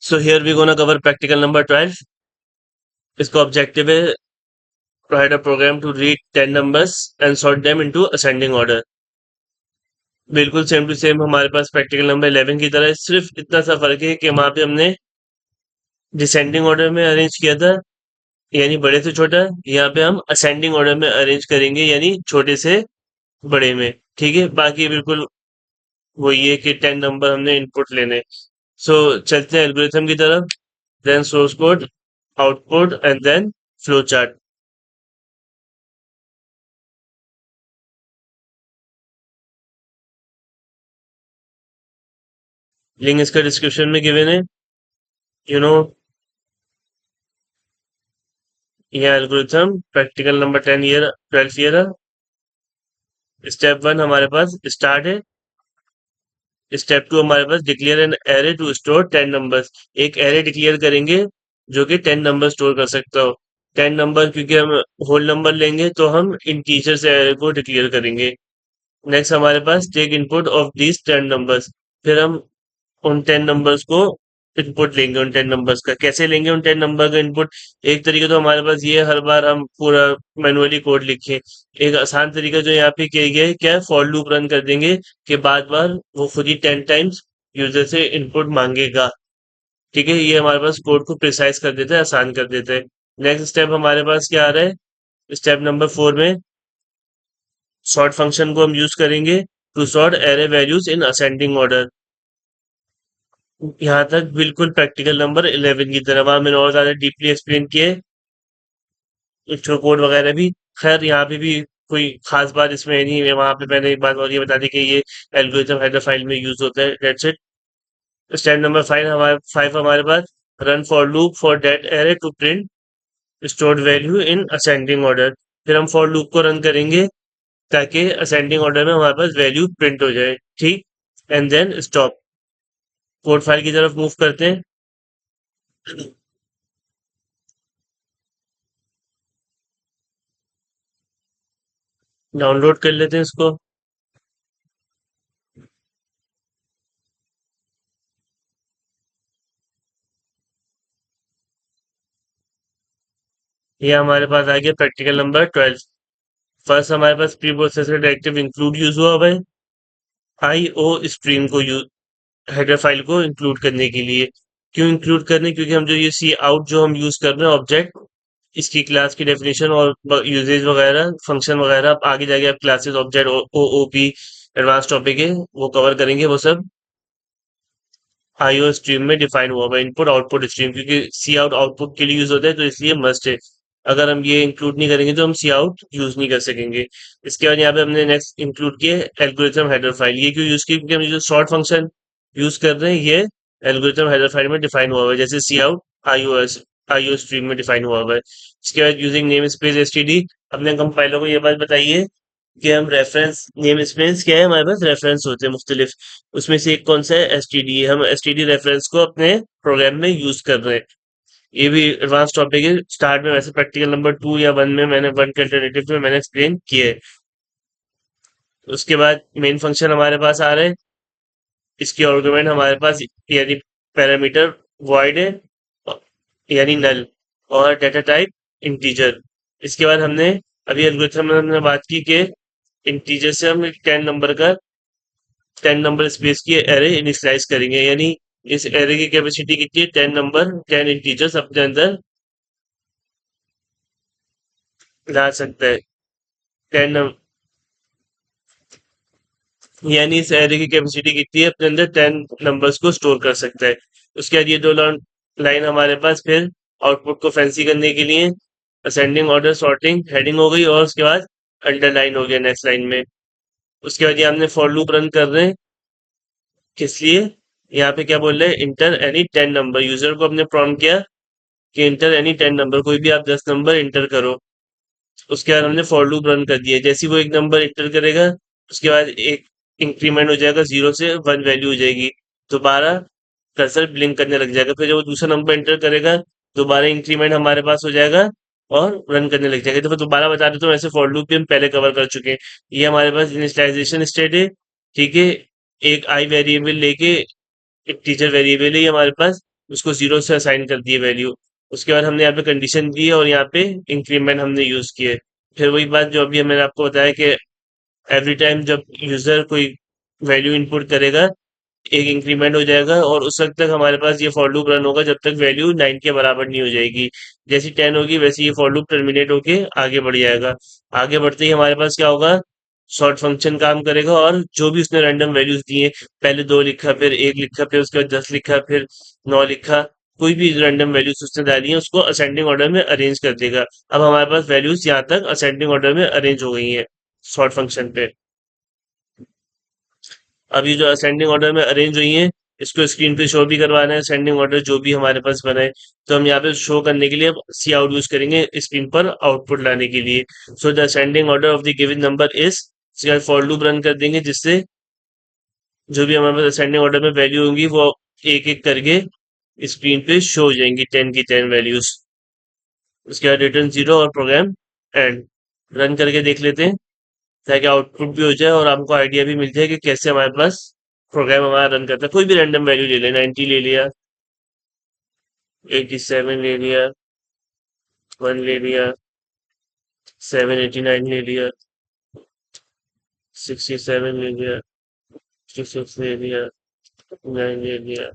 So here we're gonna cover practical number 12. इसका objective है write a program to read 10 numbers and sort them into ascending order. बिल्कुल same to same हमारे पास practical number 11 की तरह है, सिर्फ इतना सा फर्क है कि वहां पे हमने डिसेंडिंग ऑर्डर में अरेंज किया था, यानी बड़े से छोटा। यहाँ पे हम असेंडिंग ऑर्डर में अरेंज करेंगे, यानी छोटे से बड़े में। ठीक है, बाकी बिल्कुल वही है कि 10 नंबर हमने इनपुट लेने। सो चलते हैं एल्गोरिथम की तरफ, then source code, output and then flow chart. Link इसका डिस्क्रिप्शन में गिवन है। यू नो ये algorithm practical number 10 year 12 year. Step 1 हमारे पास स्टार्ट है। स्टेप 2 हमारे पास declare an array to store 10 numbers. एक एरे डिक्लेयर करेंगे जो कि 10 नंबर स्टोर कर सकता हो। 10 नंबर क्योंकि हम होल नंबर लेंगे तो हम इंटीजर से एरे को डिक्लेयर करेंगे। नेक्स्ट हमारे पास take input of these 10 numbers. फिर हम उन 10 नंबर्स को इनपुट लेंगे। उन 10 नंबर्स का कैसे लेंगे? उन 10 नंबर का इनपुट एक तरीका तो हमारे पास ये है, हर बार हम पूरा मैनुअली कोड लिखें। एक आसान तरीका जो यहाँ पे किया गया है, क्या है, फॉर लूप रन कर देंगे कि बार बार वो खुद ही 10 टाइम्स यूजर से इनपुट मांगेगा। ठीक है, ये हमारे पास कोड को प्रिसाइज कर देता है, आसान कर देता है। नेक्स्ट स्टेप हमारे पास क्या आ रहा है? स्टेप नंबर 4 में सॉर्ट फंक्शन को हम यूज करेंगे to sort array values in ascending order. यहाँ तक बिल्कुल प्रैक्टिकल नंबर 11 की तरह। वहां मैंने और ज्यादा डीपली एक्सप्लेन किए कोड वगैरह भी। खैर यहाँ पे भी कोई खास बात इसमें नहीं है। वहां पे मैंने एक बात और ये बता दी कि ये एल्गोरिथम हेडर फाइल में यूज होता है, दैट्स इट। स्टेप नंबर 5 हमारे पास run for loop for that array to print stored value in ascending order. फिर हम फॉर लूप को रन करेंगे ताकि असेंडिंग ऑर्डर में हमारे पास वैल्यू प्रिंट हो जाए। ठीक, and then stop. Code file की तरफ मूव करते हैं। डाउनलोड कर लेते हैं इसको। ये हमारे पास आ गया प्रैक्टिकल नंबर 12। फर्स्ट हमारे पास preprocessor directive include use हुआ हुआ है आई ओ स्ट्रीम को हेडर फाइल को इंक्लूड करने के लिए। क्यों इंक्लूड करने? क्योंकि हम जो ये सी आउट जो हम यूज कर रहे हैं ऑब्जेक्ट, इसकी क्लास की डेफिनेशन और यूजेज वगैरह, फंक्शन वगैरह, अब आगे जाके आप classes object O O P advance topic है वो कवर करेंगे। वो सब आईओ स्ट्रीम में डिफाइन हुआ हुआ है। इनपुट आउटपुट स्ट्रीम क्योंकि सी आउट आउटपुट के लिए यूज होता है तो इसलिए मस्ट है। अगर हम ये इंक्लूड नहीं करेंगे तो हम सी आउट यूज नहीं कर सकेंगे। इसके बाद यहाँ पे हमने नेक्स्ट इंक्लूड किया एल्गोरिथम हेडर फाइल। ये क्यों यूज की? क्योंकि हम जो शॉर्ट फंक्शन यूज कर रहे हैं ये एल्गोरिथम हेडर फाइल में डिफाइन हुआ हुआ है, जैसे सी आउट आईओ स्ट्रीम में डिफाइन हुआ हुआ है। इसके बाद यूजिंग नेम स्पेस एसटीडी। अपने कंपाइलर को ये बात बताइए कि हम रेफरेंस नेम स्पेस क्या है, हमारे पास रेफरेंस होते हैं मुख्तलिफ, उसमें से एक कौन सा है? एसटीडी। हम एसटीडी रेफरेंस को अपने प्रोग्राम में यूज कर रहे हैं। ये भी एडवांस टॉपिक है। स्टार्ट में वैसे प्रैक्टिकल नंबर 2 या 1 में मैंने 1 के अल्टरनेटिव में मैंने एक्सप्लेन किया है। उसके बाद मेन फंक्शन हमारे पास आ रहे हैं। इसकी आर्गुमेंट हमारे पास यानी पैरामीटर वॉइड है, यानी नल, और डेटा टाइप इंटीजर। इसके बाद हमने अभी एल्गोरिथम में हमने बात की कि इंटीजर से हम 10 नंबर का 10 नंबर स्पेस की एरे इनिशियलाइज करेंगे, यानी इस एरे की कैपेसिटी कितनी है? 10 नंबर, 10 इंटीजर्स अपने अंदर ला सकता है। 10 यानी इस एरे की कैपेसिटी कितनी है? अपने अंदर 10 नंबर्स को स्टोर कर सकता है। उसके बाद ये दो लाइन हमारे पास फिर आउटपुट को फैंसी करने के लिए असेंडिंग ऑर्डर सॉर्टिंग हेडिंग हो गई, और उसके बाद अंडरलाइन हो गया नेक्स्ट लाइन में। उसके बाद ये हमने फॉर लूप रन कर रहे हैं, किस लिए? यहाँ पे क्या बोल रहे हैं? Inter any 10 number. यूजर को हमने प्रॉम्प्ट किया कि इंटर एनी 10 नंबर, कोई भी आप 10 नंबर इंटर करो। उसके बाद हमने फॉर लूप रन कर दिया। जैसे ही वो एक नंबर इंटर करेगा उसके बाद एक इंक्रीमेंट हो जाएगा, 0 से 1 वैल्यू हो जाएगी। दोबारा कर्सर ब्लिंक करने लग जाएगा। फिर जब वो दूसरा नंबर इंटर करेगा दोबारा इंक्रीमेंट हमारे पास हो जाएगा और रन करने लग जाएगा। तो फिर दोबारा बता देता हूँ, ऐसे फॉर लूप भी हम पहले कवर कर चुके हैं। ये हमारे पास इनिशियलाइजेशन स्टेट है। ठीक है, एक आई वेरिएबल लेके एक टीचर वेरिएबल है ये हमारे पास। उसको जीरो से असाइन कर दिए वैल्यू। उसके बाद हमने यहाँ पे कंडीशन दी और यहाँ पे इंक्रीमेंट हमने यूज किए। फिर वही बात जो अभी मैंने आपको बताया कि एवरी टाइम जब यूजर कोई वैल्यू इनपुट करेगा एक इंक्रीमेंट हो जाएगा और उस वक्त तक हमारे पास ये फॉर लूप रन होगा जब तक वैल्यू 9 के बराबर नहीं हो जाएगी। जैसी 10 होगी वैसे ये फॉर लूप टर्मिनेट होके आगे बढ़ जाएगा। आगे बढ़ते ही हमारे पास क्या होगा, सॉर्ट फंक्शन काम करेगा और जो भी उसने रैंडम वैल्यूज दिए, पहले 2 लिखा फिर 1 लिखा फिर उसके बाद 10 लिखा फिर 9 लिखा, कोई भी रैंडम वैल्यूज उसने डाली है उसको असेंडिंग ऑर्डर में अरेंज कर देगा। अब हमारे पास वैल्यूज यहाँ तक असेंडिंग ऑर्डर में अरेंज हो गई है सॉर्ट फंक्शन पे। अब ये जो असेंडिंग ऑर्डर में अरेंज हुई है इसको स्क्रीन पे शो भी करवाना है असेंडिंग ऑर्डर जो भी हमारे पास बना है। तो हम यहाँ पे शो करने के लिए सी आउट यूज करेंगे स्क्रीन पर आउटपुट लाने के लिए। So the ascending order of the given number is, for loop run कर देंगे जिससे जो भी हमारे पास असेंडिंग ऑर्डर में वैल्यू होंगी वो एक एक करके स्क्रीन पे शो हो जाएंगी 10 की 10 वैल्यूज। उसके बाद रिटर्न जीरो और प्रोग्राम एंड। रन करके देख लेते हैं ताकि आउटपुट भी हो जाए और आपको आइडिया भी मिल जाए कि कैसे हमारे पास प्रोग्राम हमारा रन करता है। कोई भी रैंडम वैल्यू ले लें, 90 ले लिया, 87 ले लिया, 1 ले लिया, 789 ले लिया, 67 ले लिया, 66 ले लिया, 9 ले लिया।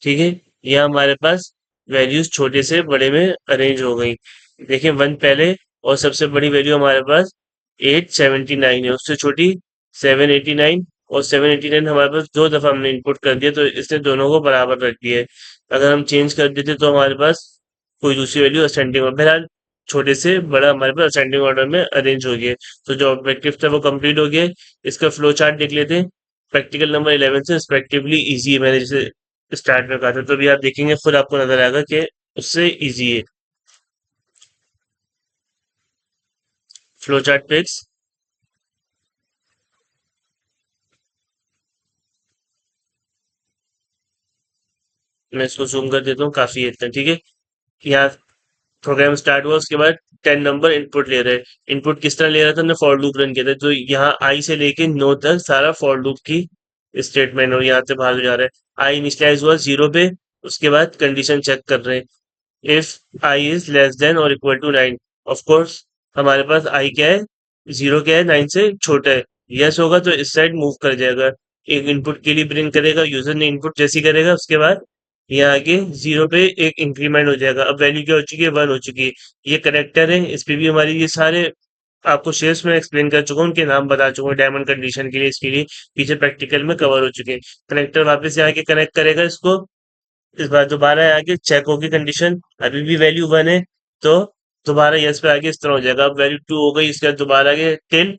ठीक है, ये हमारे पास वैल्यूज छोटे से बड़े में अरेंज हो गई। देखिए 1 पहले और सबसे बड़ी वैल्यू हमारे पास 879 है, उससे छोटी 789, और 789 हमारे पास 2 दफा हमने इनपुट कर दिया तो इसने दोनों को बराबर रख दिया है। अगर हम चेंज कर देते तो हमारे पास कोई दूसरी वैल्यू असेंडिंग और बहरहाल छोटे से बड़ा हमारे पास असेंडिंग ऑर्डर में अरेंज हो गया। तो जो ऑब्जेक्टिव था वो कंप्लीट हो गया। इसका फ्लो चार्ट देख लेते हैं। प्रैक्टिकल नंबर 11 से रिस्पेक्टिवली इजी है, मैंने जैसे स्टार्ट में कहा था, तो अभी आप देखेंगे खुद आपको नजर आएगा कि उससे इजी है। फ्लो चार्ट पिक्स, मैं इसको जूम कर देता हूँ, काफी है इतना, ठीक है। यहाँ प्रोग्राम स्टार्ट हुआ उसके बाद 10 नंबर इनपुट ले रहे हैं। इनपुट किस तरह ले रहा था, हमने फॉर लूप रन किया था तो यहाँ आई से लेके 9 तक सारा फॉर लूप की स्टेटमेंट और यहाँ से भाग जा रहा है। आई इनिशियलाइज हुआ 0 पे, उसके बाद कंडीशन चेक कर रहे हैं if I is less than और इक्वल टू 9। ऑफ कोर्स हमारे पास आई क्या है, 0 क्या है, 9 से छोटा है। यस होगा तो इस साइड मूव कर जाएगा, एक इनपुट के लिए प्रिंट करेगा, यूजर ने इनपुट जैसी करेगा उसके बाद यहाँ आगे 0 पे एक इंक्रीमेंट हो जाएगा। अब वैल्यू क्या हो चुकी है, 1 हो चुकी है। ये करेक्टर है, इस पे भी हमारी ये सारे आपको शेयर्स में एक्सप्लेन कर चुका हूँ, उनके नाम बता चुका हूँ डायमंड कंडीशन के लिए, इसके लिए पीछे प्रैक्टिकल में कवर हो चुके हैं। कनेक्टर वापस यहाँ आके कनेक्ट करेगा इसको, इस बार दोबारा आगे चेक होगी कंडीशन, अभी भी वैल्यू 1 है तो दोबारा यस पे आगे इस तरह हो जाएगा। अब वैल्यू 2 हो गई, इसके बाद दोबारा आगे टिल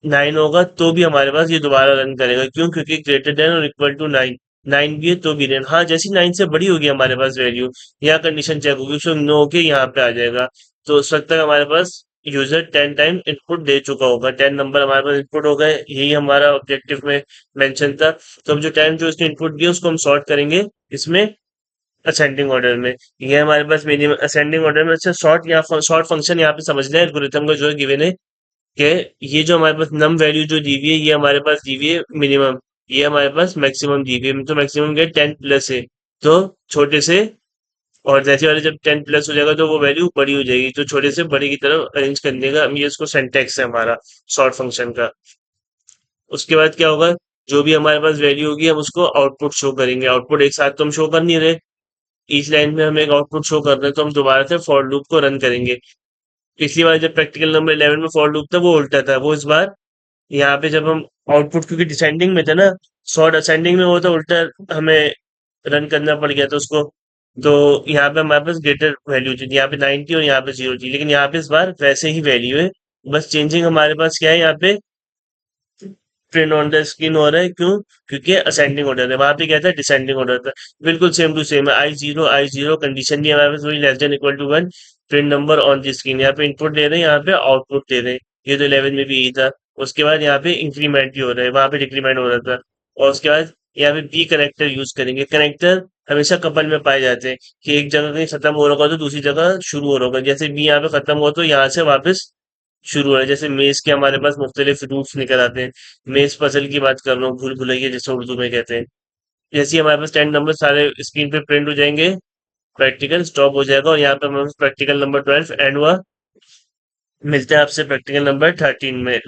9 होगा तो भी हमारे पास ये दोबारा रन करेगा, क्यों, क्योंकि ग्रेटर देन और इक्वल टू 9, 9 भी है तो भी रन। हाँ, जैसी 9 से बड़ी होगी हमारे पास वैल्यू, यहाँ कंडीशन चेक होगी, उसको नो होके यहाँ पे आ जाएगा। तो उस वक्त तक हमारे पास यूजर 10 टाइम इनपुट दे चुका होगा, 10 नंबर हमारे पास इनपुट हो गए, यही हमारा ऑब्जेक्टिव में मेंशन था। तो अब जो टाइम जो इसने इनपुट दिया उसको हम सॉर्ट करेंगे इसमें असेंडिंग ऑर्डर में। ये हमारे पास मिनिमम असेंडिंग ऑर्डर में। अच्छा, सॉर्ट यहाँ सॉर्ट फंक्शन यहाँ पे समझना है, एल्गोरिथम का जो है गिवन है कि ये जो हमारे पास नम वैल्यू जो दी हुई है ये हमारे पास दी हुई है मिनिमम, ये हमारे पास मैक्सिमम दी हुई है। तो मैक्सिमम क्या 10 प्लस है, तो छोटे से, और जैसे वाले जब 10 प्लस हो जाएगा तो वो वैल्यू बड़ी हो जाएगी, तो छोटे से बड़े की तरफ अरेंज करने का हम ये इसको सिंटैक्स है हमारा सॉर्ट फंक्शन का। उसके बाद क्या होगा, जो भी हमारे पास वैल्यू होगी हम उसको आउटपुट शो करेंगे। आउटपुट एक साथ तो हम शो कर नहीं रहे, ईच लाइन में हम एक आउटपुट शो कर रहे हैं, तो हम दोबारा से फॉर लूप को रन करेंगे। पिछली बार जब प्रैक्टिकल नंबर 11 में फॉर लूप था वो उल्टा था, वो इस बार यहाँ पे जब हम आउटपुट, क्योंकि डिसेंडिंग में था ना, सॉर्ट असेंडिंग में वो तो उल्टा हमें रन करना पड़ गया था उसको। तो यहाँ पे हमारे पास ग्रेटर वैल्यू थी, यहाँ पे 90 और यहाँ पे 0 थी, लेकिन यहाँ पे इस बार वैसे ही वैल्यू है। बस चेंजिंग हमारे पास क्या है, यहाँ पे प्रिंट ऑन द स्क्रीन हो रहा है, क्यों, क्योंकि असेंडिंग ऑर्डर है, वहां पे क्या था, डिसेंडिंग ऑर्डर था। बिल्कुल सेम टू सेम है, आई जीरो कंडीशन भी हमारे पास वही, less than equal to 1, print number on the screen. यहाँ पे इनपुट दे रहे हैं, यहाँ पे आउटपुट दे रहे हैं, ये तो 11 में भी यही था। उसके बाद यहाँ पे इंक्रीमेंट भी हो रहा है, वहां पे डिक्रीमेंट हो रहा था। और उसके बाद यहाँ पे बी कनेक्टर यूज करेंगे। कनेक्टर हमेशा कपल में पाए जाते हैं कि एक जगह कहीं खत्म हो रहा होगा तो दूसरी जगह शुरू हो रहा होगा, जैसे बी यहाँ पे खत्म हुआ तो यहाँ से वापस शुरू हो रहा है। जैसे मेज के हमारे पास मुख्तलिफ रूट्स निकल आते हैं। मेज पजल की बात कर रहा हूँ, भूल भुलैया जैसे उर्दू में कहते हैं। जैसे ही हमारे पास 10 नंबर सारे स्क्रीन पे प्रिंट हो जाएंगे, प्रैक्टिकल स्टॉप हो जाएगा और यहाँ पे हमारे पास प्रैक्टिकल नंबर 12 एंड हुआ। मिलते हैं आपसे प्रैक्टिकल नंबर 13 में।